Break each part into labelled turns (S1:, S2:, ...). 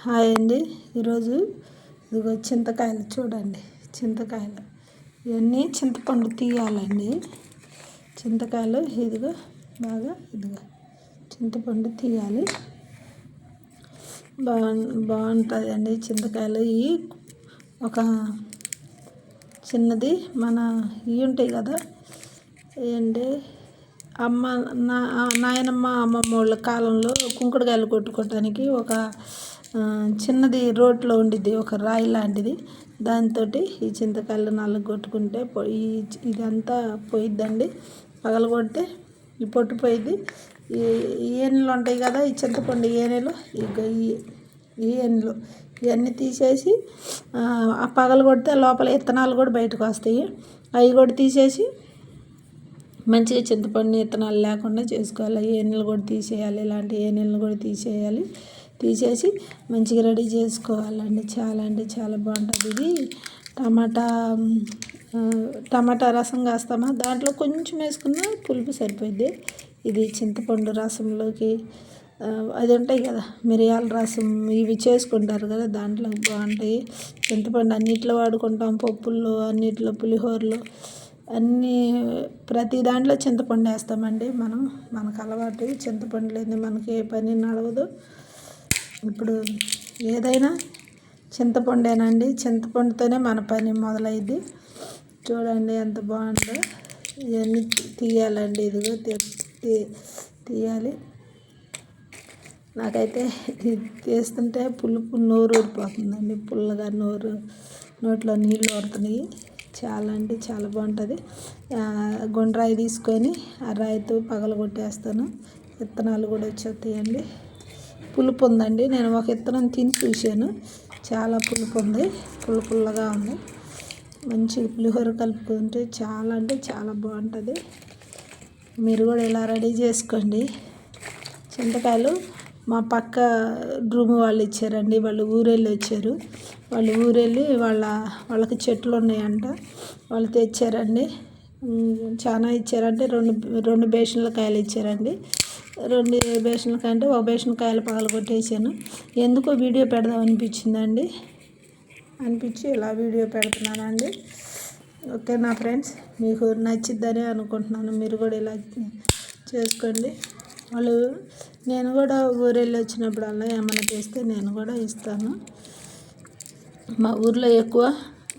S1: Hi అండి. ఈరోజు ఇదిగో చింతకాయలు చూడండి. చింతకాయలు ఇవన్నీ చింతపండు తీయాలండి. చింతకాయలు ఇదిగో ఇదిగో చింతపండు తీయాలి. బాగుంటుందండి చింతకాయలు. ఇవి ఒక చిన్నది మన ఇవి ఉంటాయి కదా, ఏంటి నాయనమ్మ అమ్మమ్మ వాళ్ళ కాలంలో కుంకుడుకాయలు కొట్టుకోవటానికి ఒక చిన్నది రోట్లో ఉండిద్ది, ఒక రాయి లాంటిది. దాంతో ఈ చింతకాయలు నాలుగు కొట్టుకుంటే ఇదంతా పోయిద్దండి. పగలగొడితే ఈ పొట్టు పోయిద్ది. ఈ ఏనులు ఉంటాయి కదా, ఈ చింతపండు ఏనులు, ఈ ఏనులు ఇవన్నీ తీసేసి పగలగొడితే లోపల విత్తనాలు కూడా బయటకు వస్తాయి. అవి కూడా తీసేసి మంచిగా చింతపండు విత్తనాలు లేకుండా చేసుకోవాలి. ఏనులు కూడా తీసేయాలి, ఇలాంటి ఏనులను కూడా తీసేసి మంచిగా రెడీ చేసుకోవాలండి. చాలా అంటే చాలా బాగుంటుంది. ఇది టమాటా రసం కాస్తామా, దాంట్లో కొంచెం వేసుకున్న పులుపు సరిపోద్ది. ఇది చింతపండు రసంలోకి అది ఉంటాయి కదా, మిరియాల రసం, ఇవి చేసుకుంటారు కదా, దాంట్లో బాగుంటాయి. చింతపండు అన్నిట్లో వాడుకుంటాం, పప్పుల్లో, అన్నిట్లో, పులిహోరలో, ప్రతి దాంట్లో చింతపండు వేస్తామండి. మనకు అలవాటు. చింతపండు లేని మనకి ఏ పని నడవదు. ఇప్పుడు ఏదైనా చింతపండేనండి. చింతపండుతోనే మన పని మొదలైద్ది. చూడండి ఎంత బాగుందో. ఇవన్నీ తీయాలండి. ఇదిగో తీయాలి. నాకైతే తీస్తుంటే పులుపు నోరు ఊరిపోతుందండి. పుల్లగా నోట్లో నీళ్ళు ఊరుతున్నాయి. చాలా అంటే చాలా బాగుంటుంది. గుండ్రాయి తీసుకొని ఆ రాయితో పగలగొట్టేస్తాను. విత్తనాలు కూడా వచ్చేస్తాయండి. పులుపు ఉందండి. నేను ఒక విత్తనం తిని చూశాను. చాలా పులుపు ఉంది, పుల్లగా ఉంది. మంచిగా పులిహోర కలుపుకుంటే చాలా అంటే చాలా బాగుంటుంది. మీరు కూడా ఇలా రెడీ చేసుకోండి. చింతకాయలు మా పక్క రూమ్ వాళ్ళు ఇచ్చారండి. వాళ్ళు ఊరెళ్ళి వచ్చారు. వాళ్ళు ఊరెళ్ళి వాళ్ళకి చెట్లు ఉన్నాయంట, వాళ్ళు తెచ్చారండి. చాలా ఇచ్చారంటే రెండు బేషన్ల కాయలు ఇచ్చారండి. 2 బేషన్ల కంటే ఒక బేషన్ కాయలు పగలగొట్టేసాను. ఎందుకో వీడియో పెడదాం అనిపించి ఇలా వీడియో పెడుతున్నానండి. ఓకేనా ఫ్రెండ్స్, మీకు నచ్చిద్దని అనుకుంటున్నాను. మీరు కూడా ఇలా చేసుకోండి. నేను కూడా ఊరెళ్ళి వచ్చినప్పుడల్లా ఏమైనా చేస్తే నేను కూడా ఇస్తాను. మా ఊర్లో ఎక్కువ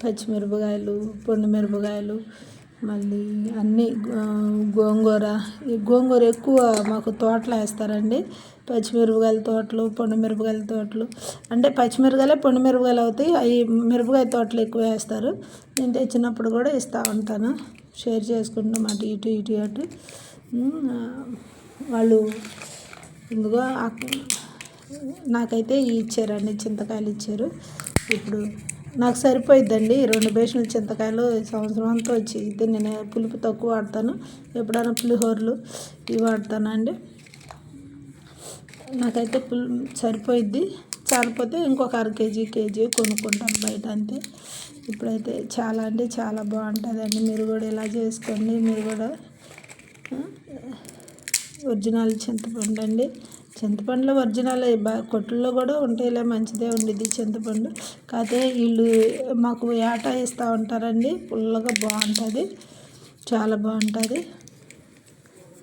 S1: పచ్చిమిరపకాయలు, పొండు మిరపకాయలు, మళ్ళీ అన్నీ గోంగూర ఎక్కువ మాకు తోటలో వేస్తారండి. పచ్చిమిరపకాయల తోటలు, పొండు మిరపకాయల తోటలు, అంటే పచ్చిమిరపకాయలే పొండు మిరపకాయలు అవుతాయి. అవి మిరపకాయ తోటలు ఎక్కువ వేస్తారు. నేను తెచ్చినప్పుడు కూడా ఇస్తూ ఉంటాను. షేర్ చేసుకుంటాం అటు. వాళ్ళు ఇందులో నాకైతే ఇచ్చారండి, చింతకాయలు ఇచ్చారు. ఇప్పుడు నాకు సరిపోయిద్దండి. 2 బేషన్ల చింతకాయలు సంవత్సరం అంతా వచ్చేది. నేను పులుపు తక్కువ వాడతాను. ఎప్పుడైనా పులిహోరలు ఇవి వాడతానండి. నాకైతే సరిపోయిద్ది. చాలిపోతే ఇంకొక అర కేజీ కొనుక్కుంటాను బయట, అంతే. ఇప్పుడైతే చాలా అంటే చాలా బాగుంటుందండి. మీరు కూడా ఇలా చేసుకోండి. మీరు కూడా ఒరిజినల్ చింతపండు అండి. చింతపండులో ఒరిజినల్ కొట్టుల్లో కూడా ఉంటాయిలే, మంచిదే ఉండిద్ది చింతపండు. కాకపోతే వీళ్ళు మాకు ఏటా ఇస్తూ ఉంటారండి. పుల్లగా బాగుంటుంది, చాలా బాగుంటుంది.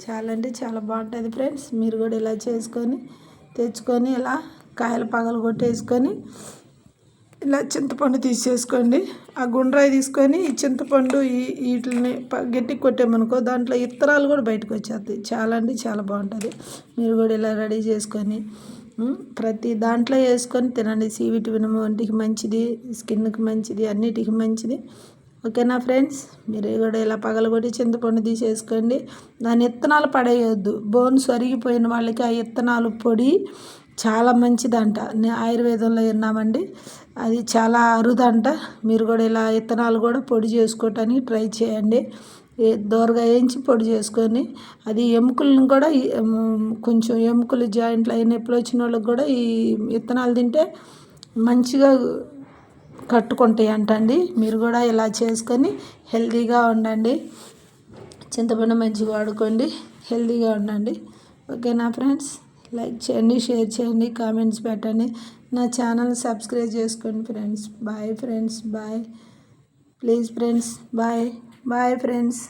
S1: చాలా అంటే చాలా బాగుంటుంది ఫ్రెండ్స్. మీరు కూడా ఇలా తెచ్చుకొని ఇలా కాయలు పగలు కొట్టేసుకొని ఇలా చింతపండు తీసేసుకోండి. ఆ గుండ్రాయి తీసుకొని ఈ చింతపండు వీటిని గట్టికి కొట్టామనుకో, దాంట్లో ఇత్తనాలు కూడా బయటకు వచ్చేస్తాయి. చాలా అంటే చాలా బాగుంటుంది. మీరు కూడా ఇలా రెడీ చేసుకొని ప్రతి దాంట్లో వేసుకొని తినండి. సి విటమిన్ ఒంటికి మంచిది, స్కిన్కి మంచిది, అన్నిటికి మంచిది. ఓకేనా ఫ్రెండ్స్, మీరు కూడా ఇలా పగలగొట్టి చింతపండు తీసేసుకోండి. దాని విత్తనాలు పడేయొద్దు. బోన్స్ అరిగిపోయిన వాళ్ళకి ఆ విత్తనాలు పొడి చాలా మంచిదంట. ఆయుర్వేదంలో విన్నామండి. అది చాలా అరుదంట. మీరు కూడా ఇలా విత్తనాలు కూడా పొడి చేసుకోవటానికి ట్రై చేయండి. దోరగా వేయించి పొడి చేసుకొని, అది ఎముకలను కూడా కొంచెం ఎముకలు జాయింట్లు అయిన నొప్పులు వచ్చిన వాళ్ళకి కూడా ఈ విత్తనాలు తింటే మంచిగా కట్టుకుంటాయి అంటండి. మీరు కూడా ఇలా చేసుకొని హెల్తీగా ఉండండి. చింతపండు మంచిగా వాడుకోండి, హెల్తీగా ఉండండి. ఓకేనా ఫ్రెండ్స్, లైక్ చేయండి, షేర్ చేయండి, కామెంట్స్ పెట్టండి. నా ఛానల్ సబ్స్క్రైబ్ చేసుకోండి friends. Bye friends, bye. Please friends, bye. Bye friends.